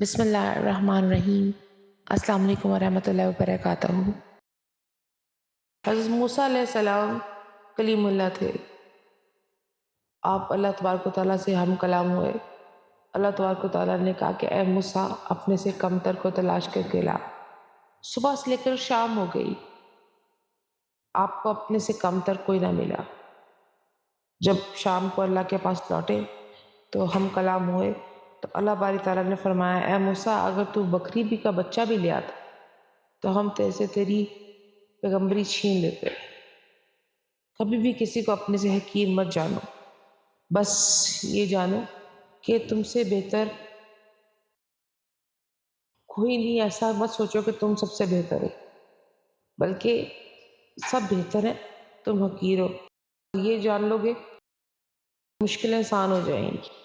بسم اللہ الرحمن الرحیم۔ السلام علیکم ورحمۃ اللہ وبرکاتہ۔ حضرت موسیٰ علیہ السلام کلیم اللہ تھے۔ آپ اللہ تبارک و تعالیٰ سے ہم کلام ہوئے۔ اللہ تبارک و تعالیٰ نے کہا کہ اے موسیٰ اپنے سے کمتر کو تلاش کر کے لا۔ صبح سے لے کر شام ہو گئی، آپ کو اپنے سے کمتر کوئی نہ ملا۔ جب شام کو اللہ کے پاس لوٹے تو ہم کلام ہوئے تو اللہ باری تعالیٰ نے فرمایا اے موسیٰ اگر تو بکری بھی کا بچہ بھی لے آتا تو ہم تیرے سے تیری پیغمبری چھین لیتے۔ کبھی بھی کسی کو اپنے سے حقیر مت جانو، بس یہ جانو کہ تم سے بہتر کوئی نہیں۔ ایسا مت سوچو کہ تم سب سے بہتر ہو، بلکہ سب بہتر ہیں، تم حقیر ہو۔ یہ جان لو گے مشکلیں آسان ہو جائیں گی۔